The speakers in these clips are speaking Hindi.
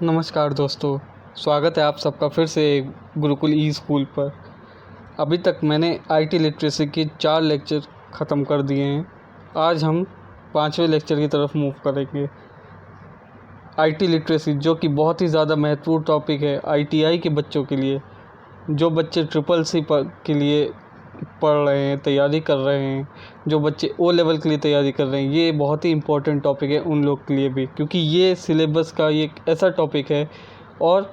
नमस्कार दोस्तों, स्वागत है आप सबका फिर से गुरुकुल ई स्कूल पर। अभी तक मैंने आईटी लिटरेसी के 4 लेक्चर ख़त्म कर दिए हैं। आज हम 5वें लेक्चर की तरफ मूव करेंगे। आईटी लिटरेसी जो कि बहुत ही ज़्यादा महत्वपूर्ण टॉपिक है आईटीआई के बच्चों के लिए, जो बच्चे ट्रिपल सी के लिए पढ़ रहे हैं, तैयारी कर रहे हैं, जो बच्चे ओ लेवल के लिए तैयारी कर रहे हैं। ये बहुत ही इम्पोर्टेंट टॉपिक है उन लोग के लिए भी, क्योंकि ये सिलेबस का ये एक ऐसा टॉपिक है और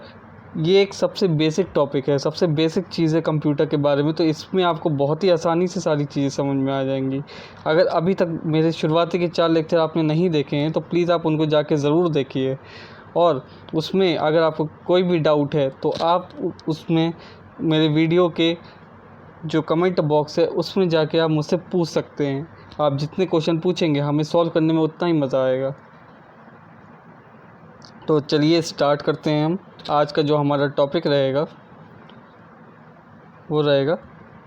ये एक सबसे बेसिक टॉपिक है, सबसे बेसिक चीज़ है कंप्यूटर के बारे में। तो इसमें आपको बहुत ही आसानी से सारी चीज़ें समझ में आ जाएंगी। अगर अभी तक मेरे शुरुआती के 4 लेक्चर आपने नहीं देखे हैं तो प्लीज़ आप उनको जाके ज़रूर देखिए, और उसमें अगर आपको कोई भी डाउट है तो आप उसमें मेरे वीडियो के जो कमेंट बॉक्स है उसमें जाके आप मुझसे पूछ सकते हैं। आप जितने क्वेश्चन पूछेंगे हमें सॉल्व करने में उतना ही मज़ा आएगा। तो चलिए स्टार्ट करते हैं। हम आज का जो हमारा टॉपिक रहेगा वो रहेगा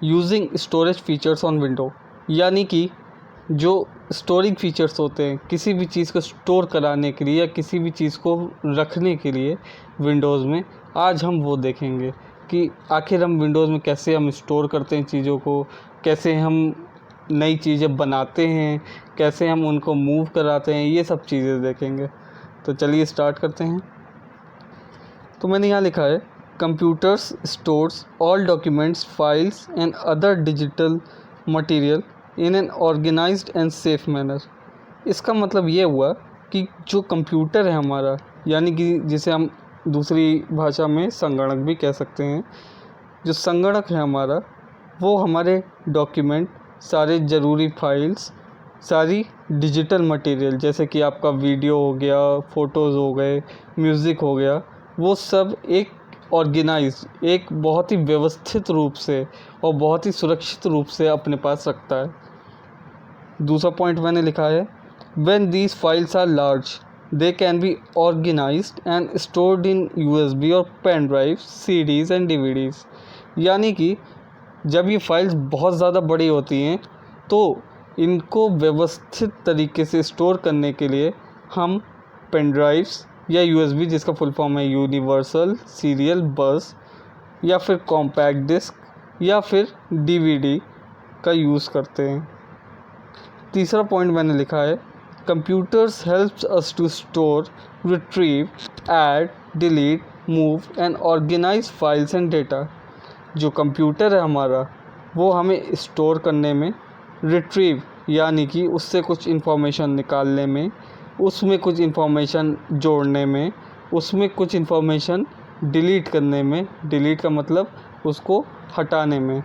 using storage features on window, यानी कि जो स्टोरिंग फीचर्स होते हैं किसी भी चीज़ को स्टोर कराने के लिए या किसी भी चीज़ को रखने के लिए विंडोज़ में, आज हम वो देखेंगे कि आखिर हम विंडोज़ में कैसे हम स्टोर करते हैं चीज़ों को, कैसे हम नई चीज़ें बनाते हैं, कैसे हम उनको मूव कराते हैं, ये सब चीज़ें देखेंगे। तो चलिए स्टार्ट करते हैं। तो मैंने यहाँ लिखा है computers stores all documents, files and other digital material in an organised and safe manner. इसका मतलब ये हुआ कि जो कंप्यूटर है हमारा, यानी कि जिसे हम दूसरी भाषा में संगणक भी कह सकते हैं, जो संगणक है हमारा वो हमारे डॉक्यूमेंट, सारे ज़रूरी फाइल्स, सारी डिजिटल मटेरियल जैसे कि आपका वीडियो हो गया, फ़ोटोज़ हो गए, म्यूज़िक हो गया, वो सब एक ऑर्गेनाइज्ड, एक बहुत ही व्यवस्थित रूप से और बहुत ही सुरक्षित रूप से अपने पास रखता है। दूसरा पॉइंट मैंने लिखा है when these files are large they can be organised and stored in USB और pen drive, CDs and DVDs. यानी कि जब ये फाइल्स बहुत ज़्यादा बड़ी होती हैं तो इनको व्यवस्थित तरीके से स्टोर करने के लिए हम पेन ड्राइव्स या यूएसबी, जिसका फुल फॉर्म है यूनिवर्सल सीरियल बस, या फिर कॉम्पैक्ट डिस्क या फिर डीवीडी का यूज़ करते हैं। तीसरा पॉइंट मैंने लिखा है computers helps us to store, retrieve, add, delete, move and organise files and data. जो कंप्यूटर है हमारा वो हमें स्टोर करने में, रिट्रीव यानी कि उससे कुछ इन्फॉर्मेशन निकालने में, उसमें कुछ इन्फॉर्मेशन जोड़ने में, उसमें कुछ इन्फॉर्मेशन डिलीट करने में, डिलीट का मतलब उसको हटाने में,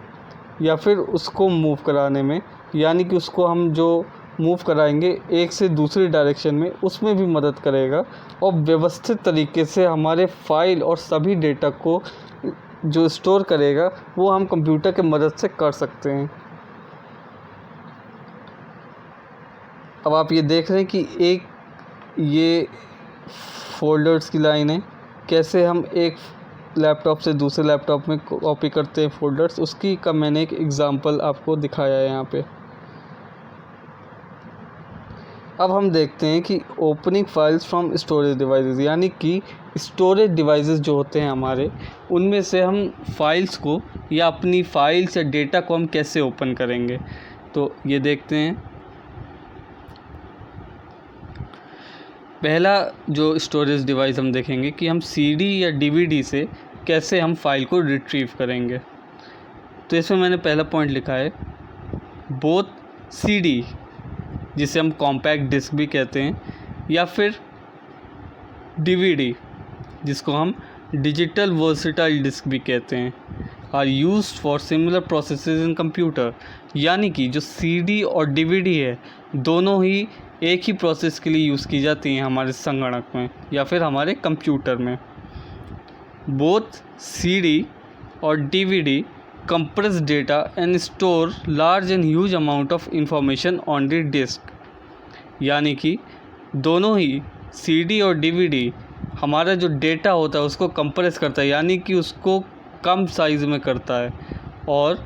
या फिर उसको मूव कराने में, यानी कि उसको हम जो मूव कराएंगे एक से दूसरी डायरेक्शन में, उसमें भी मदद करेगा। और व्यवस्थित तरीके से हमारे फाइल और सभी डेटा को जो स्टोर करेगा वो हम कंप्यूटर की मदद से कर सकते हैं। अब आप ये देख रहे हैं कि एक ये फ़ोल्डर्स की लाइन है, कैसे हम एक लैपटॉप से दूसरे लैपटॉप में कॉपी करते हैं फ़ोल्डर्स, उसकी का मैंने एक एग्ज़ाम्पल आपको दिखाया है यहाँ पे। अब हम देखते हैं कि opening files from storage devices, यानी कि स्टोरेज डिवाइसेस जो होते हैं हमारे, उनमें से हम फाइल्स को या अपनी फाइल्स या डेटा को हम कैसे ओपन करेंगे। तो ये देखते हैं। पहला जो स्टोरेज डिवाइस हम देखेंगे कि हम सीडी या डीवीडी से कैसे हम फाइल को रिट्रीव करेंगे। तो इसमें मैंने पहला पॉइंट लिखा है बोथ सीडी, जिसे हम कॉम्पैक्ट डिस्क भी कहते हैं, या फिर डीवीडी जिसको हम डिजिटल वर्सेटाइल डिस्क भी कहते हैं, are used for similar processes in computer. यानी कि जो सीडी और डीवीडी है दोनों ही एक ही प्रोसेस के लिए यूज़ की जाती हैं हमारे संगणक में या फिर हमारे कंप्यूटर में। बोथ सीडी और DVD compress data and store large and huge amount of information on the disk। यानी कि दोनों ही CD और DVD हमारा जो डेटा होता है उसको कंप्रेस करता है, यानी कि उसको कम साइज़ में करता है, और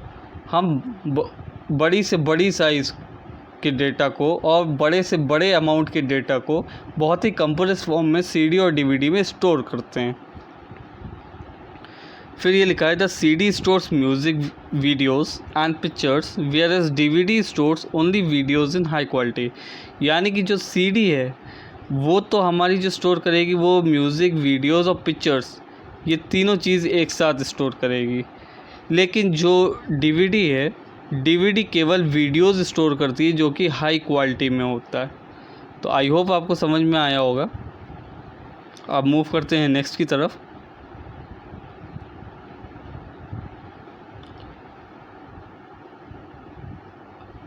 हम बड़ी से बड़ी साइज़ के डेटा को और बड़े से बड़े अमाउंट के डेटा को बहुत ही कंप्रेस फॉर्म में CD और DVD में स्टोर करते हैं। फिर ये लिखा है the CD stores music videos and pictures whereas DVD stores only videos in high quality. यानी कि जो CD है वो तो हमारी जो स्टोर करेगी वो म्यूज़िक, वीडियोस और पिक्चर्स, ये तीनों चीज़ एक साथ स्टोर करेगी। लेकिन जो DVD है, DVD केवल वीडियोस स्टोर करती है जो कि हाई क्वालिटी में होता है। तो आई होप आपको समझ में आया होगा। अब मूव करते हैं नेक्स्ट की तरफ।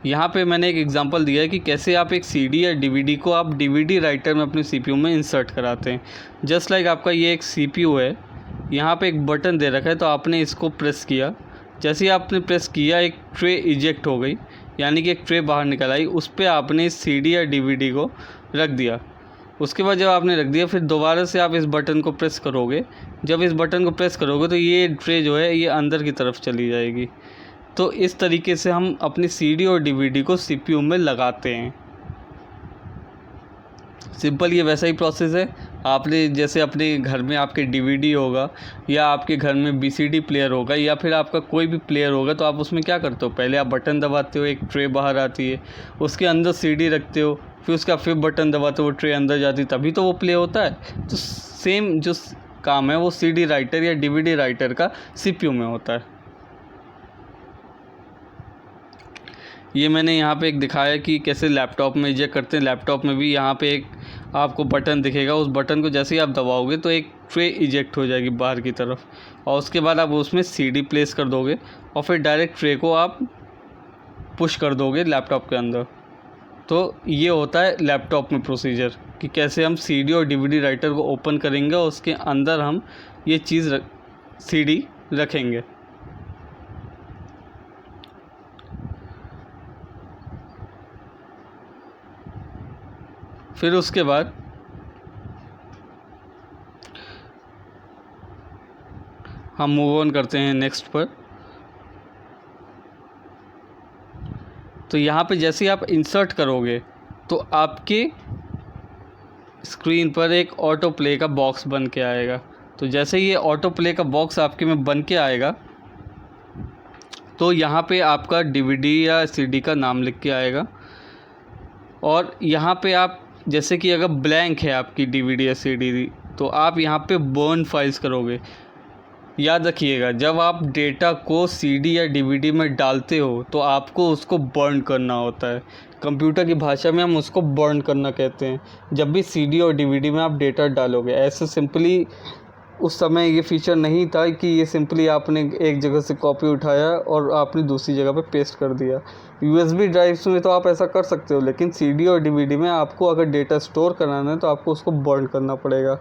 यहाँ पे मैंने एक एग्जांपल दिया है कि कैसे आप एक CD या DVD को आप DVD राइटर में अपने CPU में इंसर्ट कराते हैं। जस्ट लाइक आपका ये एक CPU है, यहाँ पे एक बटन दे रखा है, तो आपने इसको प्रेस किया। जैसे ही आपने प्रेस किया एक ट्रे इजेक्ट हो गई, यानी कि एक ट्रे बाहर निकल आई, उस पर आपने इस CD या DVD को रख दिया। उसके बाद जब आपने रख दिया फिर दोबारा से आप इस बटन को प्रेस करोगे। जब इस बटन को प्रेस करोगे तो ये ट्रे जो है ये अंदर की तरफ चली जाएगी। तो इस तरीके से हम अपनी CD और DVD को CPU में लगाते हैं। सिंपल ये वैसा ही प्रोसेस है। आपने जैसे अपने घर में आपके DVD होगा या आपके घर में BCD प्लेयर होगा या फिर आपका कोई भी प्लेयर होगा, तो आप उसमें क्या करते हो, पहले आप बटन दबाते हो, एक ट्रे बाहर आती है, उसके अंदर CD रखते हो, फिर उसका फिर बटन दबाते हो, वो ट्रे अंदर जाती है, तभी तो वो प्ले होता है। तो सेम जो काम है वो CD राइटर या DVD राइटर का CPU में होता है। ये मैंने यहाँ पे एक दिखाया कि कैसे लैपटॉप में इजेक्ट करते हैं। लैपटॉप में भी यहाँ पे एक आपको बटन दिखेगा, उस बटन को जैसे ही आप दबाओगे तो एक ट्रे इजेक्ट हो जाएगी बाहर की तरफ, और उसके बाद आप उसमें CD प्लेस कर दोगे और फिर डायरेक्ट ट्रे को आप पुश कर दोगे लैपटॉप के अंदर। तो ये होता है लैपटॉप में प्रोसीजर कि कैसे हम CD और DVD राइटर को ओपन करेंगे और उसके अंदर हम ये चीज़ CD रखेंगे। फिर उसके बाद हम मूव ऑन करते हैं नेक्स्ट पर। तो यहाँ पे जैसे ही आप इंसर्ट करोगे तो आपके स्क्रीन पर एक ऑटो प्ले का बॉक्स बन के आएगा। तो जैसे ही ये ऑटो प्ले का बॉक्स आपके में बन के आएगा तो यहाँ पे आपका DVD या CD का नाम लिख के आएगा, और यहाँ पे आप जैसे कि अगर ब्लैंक है आपकी DVD या CD तो आप यहाँ पे बर्न फाइल्स करोगे। याद रखिएगा, जब आप डेटा को CD या DVD में डालते हो तो आपको उसको बर्न करना होता है। कंप्यूटर की भाषा में हम उसको बर्न करना कहते हैं। जब भी CD और DVD में आप डेटा डालोगे, ऐसे सिंपली उस समय ये फीचर नहीं था कि ये सिंपली आपने एक जगह से कॉपी उठाया और आपने दूसरी जगह पे पेस्ट कर दिया। USB ड्राइव्स में तो आप ऐसा कर सकते हो, लेकिन CD और DVD में आपको अगर डेटा स्टोर कराना है तो आपको उसको बर्न करना पड़ेगा।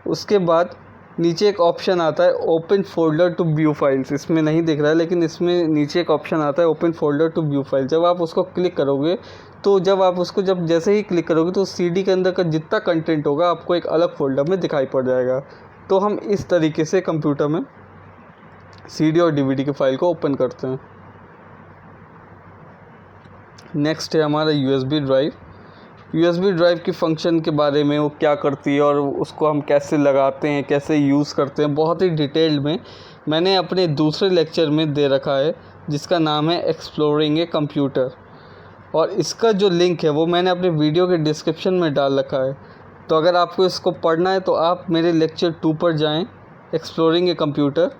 उसके बाद नीचे एक ऑप्शन आता है open folder to view files. इसमें नहीं दिख रहा है लेकिन इसमें नीचे एक ऑप्शन आता है open folder to view file. जब आप उसको क्लिक करोगे तो जब जैसे ही क्लिक करोगे तो CD के अंदर का जितना कंटेंट होगा आपको एक अलग फोल्डर में दिखाई पड़ जाएगा। तो हम इस तरीके से कंप्यूटर में CD और DVD की फ़ाइल को ओपन करते हैं। नेक्स्ट है हमारा USB ड्राइव। USB ड्राइव की फ़ंक्शन के बारे में, वो क्या करती है और उसको हम कैसे लगाते हैं, कैसे यूज़ करते हैं, बहुत ही डिटेल्ड में मैंने अपने दूसरे लेक्चर में दे रखा है जिसका नाम है एक्सप्लोरिंग ए कंप्यूटर, और इसका जो लिंक है वो मैंने अपने वीडियो के डिस्क्रिप्शन में डाल रखा है। तो अगर आपको इसको पढ़ना है तो आप मेरे लेक्चर 2 पर जाएं, एक्सप्लोरिंग ए कंप्यूटर,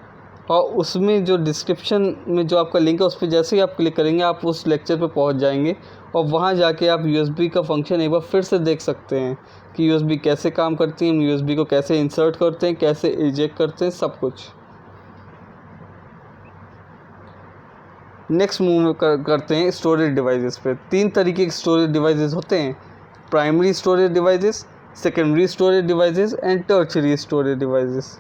और उसमें जो डिस्क्रिप्शन में जो आपका लिंक है उस पर जैसे ही आप क्लिक करेंगे आप उस लेक्चर पे पहुंच जाएंगे, और वहां जाके आप USB का फंक्शन एक बार फिर से देख सकते हैं कि USB कैसे काम करती है, USB को कैसे इंसर्ट करते हैं, कैसे इजेक्ट करते हैं, सब कुछ। नेक्स्ट मूव करते हैं स्टोरेज डिवाइसेस पे। 3 तरीके के स्टोरेज डिवाइसेस होते हैं: primary storage devices, secondary storage devices and tertiary storage devices.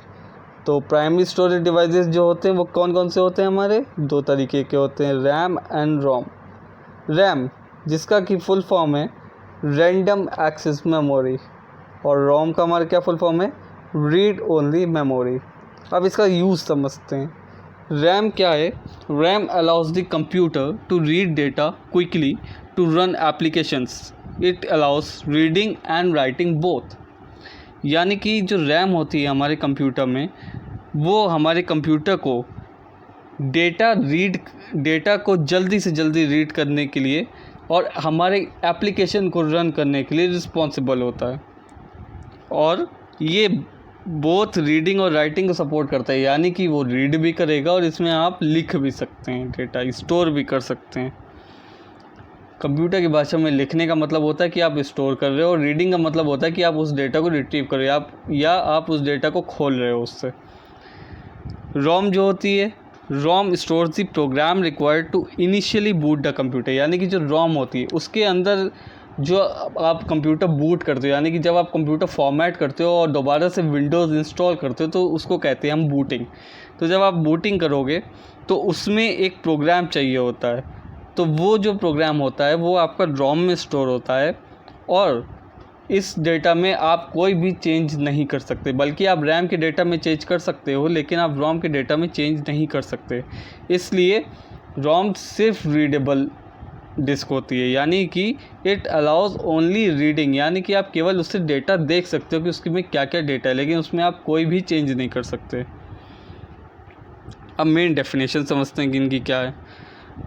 तो प्राइमरी स्टोरेज डिवाइसेस जो होते हैं वो कौन कौन से होते हैं हमारे? 2 तरीके के होते हैं, रैम एंड रोम। रैम जिसका कि फुल फॉर्म है रैंडम एक्सेस मेमोरी, और रोम का हमारा क्या फुल फॉर्म है? Read only memory. अब इसका यूज़ समझते हैं। रैम क्या है? RAM allows the computer to read data quickly to run applications. It allows reading and writing both. यानी कि जो रैम होती है हमारे कंप्यूटर में, वो हमारे कंप्यूटर को डेटा को जल्दी से जल्दी रीड करने के लिए और हमारे एप्लीकेशन को रन करने के लिए रिस्पॉन्सिबल होता है। और ये बोथ रीडिंग और राइटिंग को सपोर्ट करता है, यानी कि वो रीड भी करेगा और इसमें आप लिख भी सकते हैं, डेटा स्टोर भी कर सकते हैं। कंप्यूटर की भाषा में लिखने का मतलब होता है कि आप स्टोर कर रहे हो, और रीडिंग का मतलब होता है कि आप उस डेटा को रिट्रीव कर रहे हो आप उस डेटा को खोल रहे हो उससे। रोम जो होती है, ROM stores the program required to initially boot the computer. यानी कि जो रोम होती है उसके अंदर जो आप कंप्यूटर बूट करते हो, यानी कि जब आप कंप्यूटर फॉर्मेट करते हो और दोबारा से विंडोज़ इंस्टॉल करते हो, तो उसको कहते हैं हम बूटिंग। तो जब आप बूटिंग करोगे तो उसमें एक प्रोग्राम चाहिए होता है, तो वो जो प्रोग्राम होता है वो आपका रोम में स्टोर होता है, और इस डेटा में आप कोई भी चेंज नहीं कर सकते, बल्कि आप रैम के डेटा में चेंज कर सकते हो, लेकिन आप रोम के डेटा में चेंज नहीं कर सकते। इसलिए रोम सिर्फ रीडेबल डिस्क होती है, यानी कि इट अलाउज ओनली रीडिंग, यानी कि आप केवल उससे डेटा देख सकते हो कि उसके में क्या क्या डेटा है, लेकिन उसमें आप कोई भी चेंज नहीं कर सकते। अब मेन डेफिनेशन समझते हैं कि इनकी क्या है।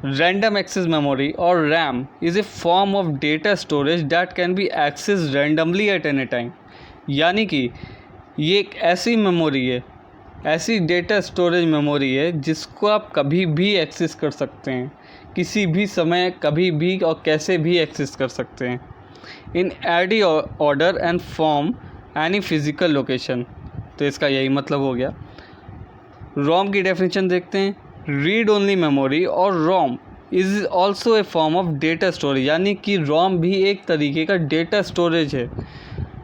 रैंडम एक्सेस मेमोरी और RAM is a form of data storage that can be access randomly at any time. यानी कि ये एक ऐसी मेमोरी है, ऐसी डेटा स्टोरेज मेमोरी है जिसको आप कभी भी एक्सेस कर सकते हैं, किसी भी समय, कभी भी और कैसे भी एक्सेस कर सकते हैं। In any order and form any physical location. तो इसका यही मतलब हो गया। रोम की डेफिनेशन देखते हैं। रीड ओनली मेमोरी और ROM is also a form of data storage. यानी कि रोम भी एक तरीके का डेटा स्टोरेज है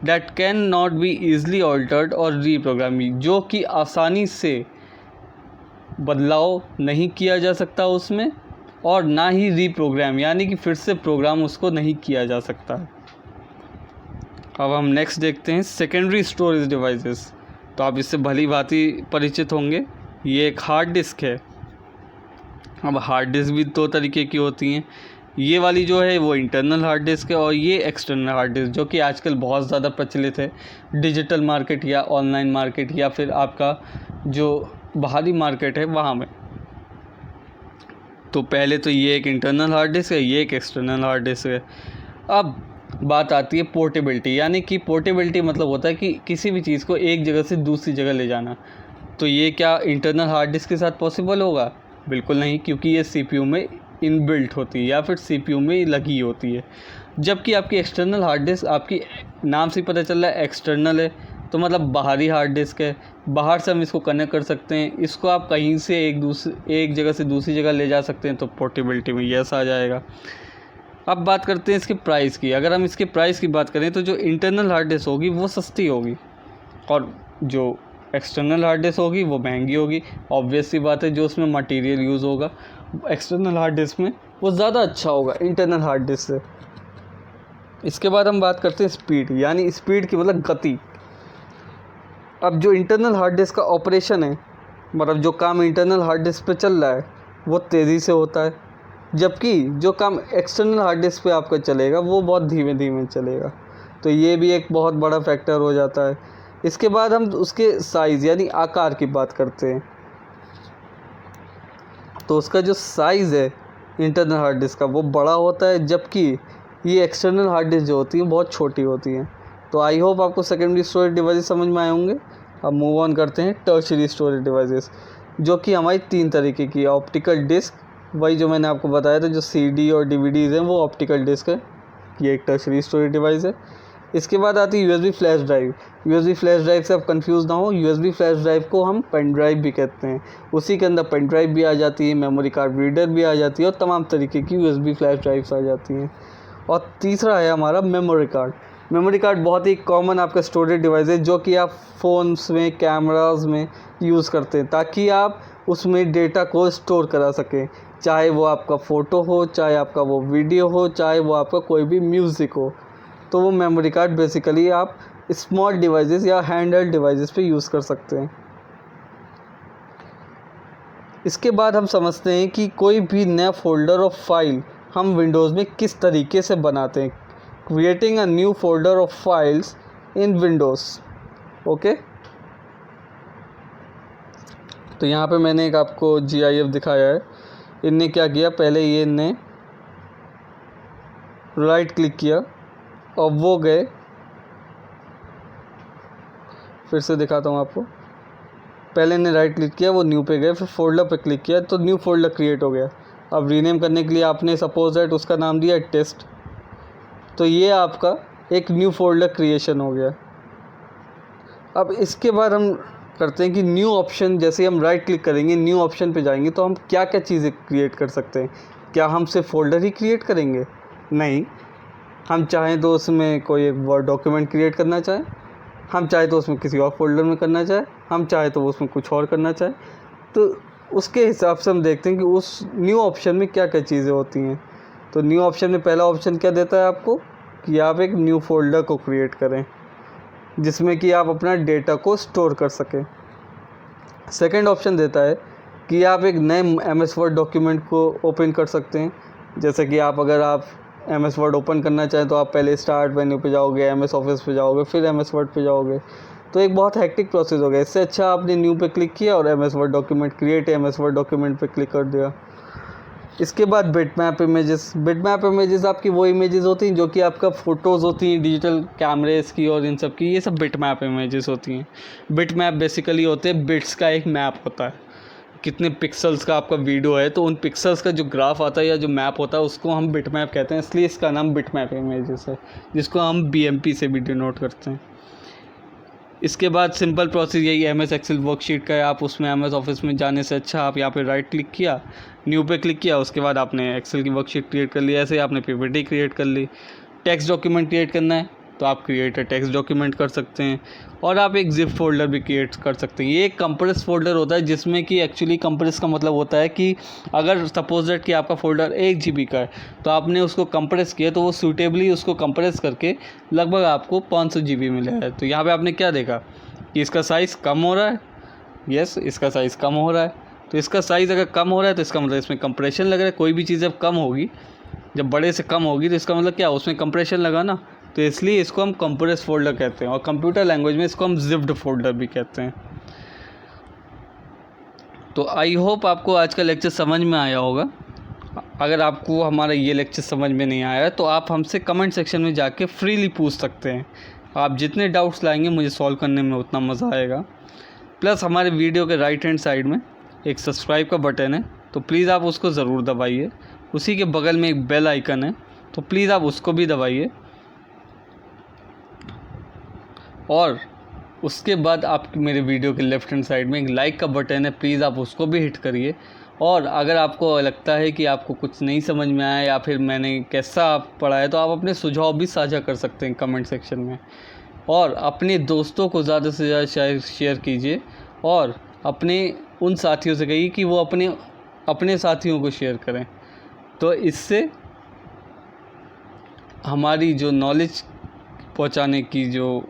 that can not be easily altered और रीप्रोग्रामिंग, जो कि आसानी से बदलाव नहीं किया जा सकता उसमें, और ना ही रीप्रोग्राम, यानी कि फिर से प्रोग्राम उसको नहीं किया जा सकता। अब हम नेक्स्ट देखते हैं सेकेंडरी स्टोरेज डिवाइसेस। तो आप इससे भली भांति परिचित होंगे। ये एक हार्ड डिस्क है। अब हार्ड डिस्क भी दो तरीके की होती हैं। ये वाली जो है वो इंटरनल हार्ड डिस्क है, और ये एक्सटर्नल हार्ड डिस्क, जो कि आजकल बहुत ज़्यादा प्रचलित है डिजिटल मार्केट या ऑनलाइन मार्केट या फिर आपका जो बाहरी मार्केट है वहाँ में। तो पहले तो ये एक इंटरनल हार्ड डिस्क है, ये एक एक्सटर्नल हार्ड डिस्क है। अब बात आती है पोर्टेबिलिटी। यानी कि पोर्टेबिलिटी मतलब होता है कि किसी भी चीज़ को एक जगह से दूसरी जगह ले जाना। तो ये क्या इंटरनल हार्ड डिस्क के साथ पॉसिबल होगा? बिल्कुल नहीं, क्योंकि ये सीपीयू में इनबिल्ट होती है या फिर सीपीयू में लगी होती है। जबकि आपकी एक्सटर्नल हार्ड डिस्क, आपकी नाम से ही पता चल रहा है एक्सटर्नल है, तो मतलब बाहरी हार्ड डिस्क है, बाहर से हम इसको कनेक्ट कर सकते हैं, इसको आप कहीं से एक जगह से दूसरी जगह ले जा सकते हैं, तो पोर्टेबिलिटी में यस आ जाएगा। अब बात करते हैं इसके प्राइस की। अगर हम इसके प्राइस की बात करें तो जो इंटरनल हार्ड डिस्क होगी वो सस्ती होगी, और जो एक्सटर्नल हार्ड डिस्क होगी वो महंगी होगी। ऑब्वियस सी बात है, जो उसमें मटेरियल यूज़ होगा एक्सटर्नल हार्ड डिस्क में वो ज़्यादा अच्छा होगा इंटरनल हार्ड डिस्क से। इसके बाद हम बात करते हैं स्पीड, यानी स्पीड की मतलब गति। अब जो इंटरनल हार्ड डिस्क का ऑपरेशन है, मतलब जो काम इंटरनल हार्ड डिस्क पे चल रहा है वो तेज़ी से होता है, जबकि जो काम एक्सटर्नल हार्ड डिस्क पे आपका चलेगा वो बहुत धीमे धीमे चलेगा। तो ये भी एक बहुत बड़ा फैक्टर हो जाता है। इसके बाद हम उसके साइज़ यानी आकार की बात करते हैं। तो उसका जो साइज़ है इंटरनल हार्ड डिस्क का वो बड़ा होता है, जबकि ये एक्सटर्नल हार्ड डिस्क जो होती हैं बहुत छोटी होती हैं। तो आई होप आपको सेकेंडरी स्टोरेज डिवाइसेस समझ में आए होंगे। अब मूव ऑन करते हैं टर्शियरी स्टोरेज डिवाइसेस, जो कि हमारी 3 तरीके की है। ऑप्टिकल डिस्क, वही जो मैंने आपको बताया था, जो सीडी और डीवीडीज़ हैं वो ऑप्टिकल डिस्क है, ये एक टर्शियरी स्टोरेज डिवाइस है। इसके बाद आती है USB flash drive. USB flash drive से आप कंफ्यूज ना हो, यूएसबी फ्लैश ड्राइव को हम पेन ड्राइव भी कहते हैं। उसी के अंदर पेन ड्राइव भी आ जाती है, मेमोरी कार्ड रीडर भी आ जाती है, और तमाम तरीके की यूएसबी फ्लैश ड्राइव्स आ जाती हैं। और तीसरा है हमारा मेमोरी कार्ड। मेमोरी कार्ड बहुत ही कॉमन आपका स्टोरेज डिवाइस है, जो कि आप फ़ोन्स में, कैमरास में यूज़ करते हैं, ताकि आप उसमें डेटा को स्टोर करा सकें, चाहे वो आपका फ़ोटो हो, चाहे आपका वो वीडियो हो, चाहे वो आपका कोई भी म्यूज़िक हो। तो वो मेमोरी कार्ड बेसिकली आप स्मॉल डिवाइसेस या हैंड हेल्ड डिवाइसेस पे यूज़ कर सकते हैं। इसके बाद हम समझते हैं कि कोई भी नया फोल्डर और फाइल हम विंडोज़ में किस तरीके से बनाते हैं। Creating a new folder of files in Windows. Okay, तो यहाँ पे मैंने एक आपको GIF दिखाया है। इनने क्या किया, पहले ये इनने राइट क्लिक किया और वो गए, फिर से दिखाता हूँ आपको। पहले इन्हें राइट क्लिक किया, वो न्यू पे गए, फिर फोल्डर पे क्लिक किया तो न्यू फोल्डर क्रिएट हो गया। अब रीनेम करने के लिए आपने सपोज दैट उसका नाम दिया टेस्ट, तो ये आपका एक न्यू फोल्डर क्रिएशन हो गया। अब इसके बाद हम करते हैं कि न्यू ऑप्शन, जैसे हम राइट क्लिक करेंगे न्यू ऑप्शन पे जाएंगे तो हम क्या क्या चीज़ें क्रिएट कर सकते हैं। क्या हम सिर्फ फोल्डर ही क्रिएट करेंगे? नहीं, हम चाहें तो उसमें कोई एक वर्ड डॉक्यूमेंट क्रिएट करना चाहें, हम चाहे तो उसमें किसी और फोल्डर में करना चाहे, हम चाहे तो उसमें कुछ और करना चाहे, तो उसके हिसाब से हम देखते हैं कि उस न्यू ऑप्शन में क्या क्या चीज़ें होती हैं। तो न्यू ऑप्शन में पहला ऑप्शन क्या देता है आपको, कि आप एक न्यू फोल्डर को क्रिएट करें जिसमें कि आप अपना डेटा को स्टोर कर सकें। सेकंड ऑप्शन देता है कि आप एक नए MS वर्ड डॉक्यूमेंट को ओपन कर सकते हैं। जैसे कि अगर आप MS वर्ड ओपन करना चाहें तो आप पहले स्टार्ट मेन्यू पे जाओगे, MS ऑफिस पे जाओगे, फिर MS वर्ड पे जाओगे, तो एक बहुत हेक्टिक प्रोसेस हो गया। इससे अच्छा आपने न्यू पे क्लिक किया और MS word document create MS word document पे क्लिक कर दिया। इसके बाद बिटमैप इमेजेस आपकी वो इमेजेस होती हैं जो कि आपका फ़ोटोज़ होती हैं डिजिटल कैमरेज़ की और इन सब की, ये सब बिटमैप इमेजेस होती हैं। बिटमैप बेसिकली होते हैं बिट्स का एक मैप होता है, कितने पिक्सल्स का आपका वीडियो है तो उन पिक्सल्स का जो ग्राफ आता है या जो मैप होता है उसको हम बिटमैप कहते हैं, इसलिए इसका नाम बिटमैप इमेजेस है, जिसको हम BMP से भी डिनोट करते हैं। इसके बाद सिंपल प्रोसेस यही MS एक्सेल वर्कशीट का है। आप उसमें MS ऑफिस में जाने से अच्छा आप यहाँ पे राइट क्लिक किया, न्यू पे क्लिक किया, उसके बाद आपने एक्सेल की वर्कशीट क्रिएट कर ली। ऐसे आपने PPT क्रिएट कर ली। टेक्स्ट डॉक्यूमेंट क्रिएट करना है तो आप क्रिएट अ टेक्स्ट डॉक्यूमेंट कर सकते हैं, और आप एक जिप फोल्डर भी क्रिएट कर सकते हैं। ये एक कंप्रेस फोल्डर होता है जिसमें कि एक्चुअली कंप्रेस का मतलब होता है कि अगर सपोज दैट कि आपका फोल्डर 1 GB का है तो आपने उसको कंप्रेस किया तो वो सूटेबली उसको कंप्रेस करके लगभग आपको 500 GB मिला है। तो यहाँ पे आपने क्या देखा कि इसका साइज़ कम हो रहा है। यस, इसका साइज़ कम हो रहा है। तो इसका साइज़ अगर कम हो रहा है तो इसका मतलब इसमें कंप्रेशन लग रहा है। कोई भी चीज़ जब कम होगी, जब बड़े से कम होगी तो इसका मतलब क्या, उसमें कंप्रेशन लगा ना, तो इसलिए इसको हम कंप्रेस फोल्डर कहते हैं और कंप्यूटर लैंग्वेज में इसको हम जिप्ड फोल्डर भी कहते हैं। तो आई होप आपको आज का लेक्चर समझ में आया होगा। अगर आपको हमारा ये लेक्चर समझ में नहीं आया तो आप हमसे कमेंट सेक्शन में जाके फ्रीली पूछ सकते हैं। आप जितने डाउट्स लाएंगे मुझे सॉल्व करने में उतना मज़ा आएगा। प्लस हमारे वीडियो के राइट हैंड साइड में एक सब्सक्राइब का बटन है, तो प्लीज़ आप उसको ज़रूर दबाइए। उसी के बगल में एक बेल आइकन है, तो प्लीज़ आप उसको भी दबाइए। और उसके बाद आप मेरे वीडियो के लेफ़्ट हैंड साइड में एक लाइक का बटन है, प्लीज़ आप उसको भी हिट करिए। और अगर आपको लगता है कि आपको कुछ नहीं समझ में आया या फिर मैंने कैसा पढ़ाया तो आप अपने सुझाव भी साझा कर सकते हैं कमेंट सेक्शन में। और अपने दोस्तों को ज़्यादा से ज़्यादा शेयर कीजिए और अपने उन साथियों से कहिए कि वो अपने साथियों को शेयर करें। तो इससे हमारी जो नॉलेज पहुंचाने की जो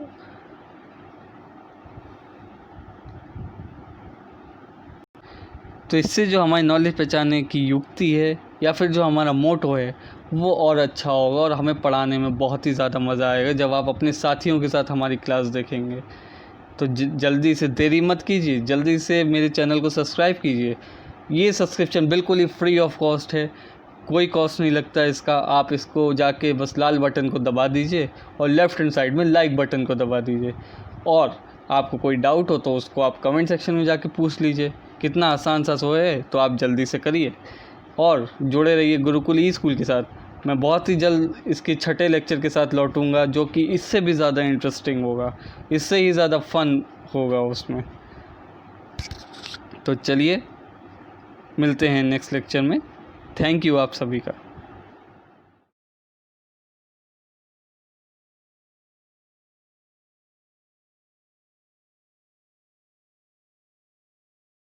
हमारी नॉलेज पहुंचाने की युक्ति है या फिर जो हमारा मोटो है वो और अच्छा होगा और हमें पढ़ाने में बहुत ही ज़्यादा मज़ा आएगा जब आप अपने साथियों के साथ हमारी क्लास देखेंगे। तो जल्दी से देरी मत कीजिए, जल्दी से मेरे चैनल को सब्सक्राइब कीजिए। ये सब्सक्रिप्शन बिल्कुल ही फ्री ऑफ कॉस्ट है, कोई कॉस्ट नहीं लगता इसका। आप इसको जाके बस लाल बटन को दबा दीजिए और लेफ़्ट हैंड साइड में लाइक बटन को दबा दीजिए। और आपको कोई डाउट हो तो उसको आप कमेंट सेक्शन में जाके पूछ लीजिए। कितना आसान सा शो है, तो आप जल्दी से करिए और जुड़े रहिए गुरुकुल ई स्कूल के साथ। मैं बहुत ही जल्द इसके छठे लेक्चर के साथ लौटूंगा जो कि इससे भी ज़्यादा इंटरेस्टिंग होगा, इससे ही ज़्यादा फ़न होगा उसमें। तो चलिए मिलते हैं नेक्स्ट लेक्चर में। थैंक यू आप सभी का।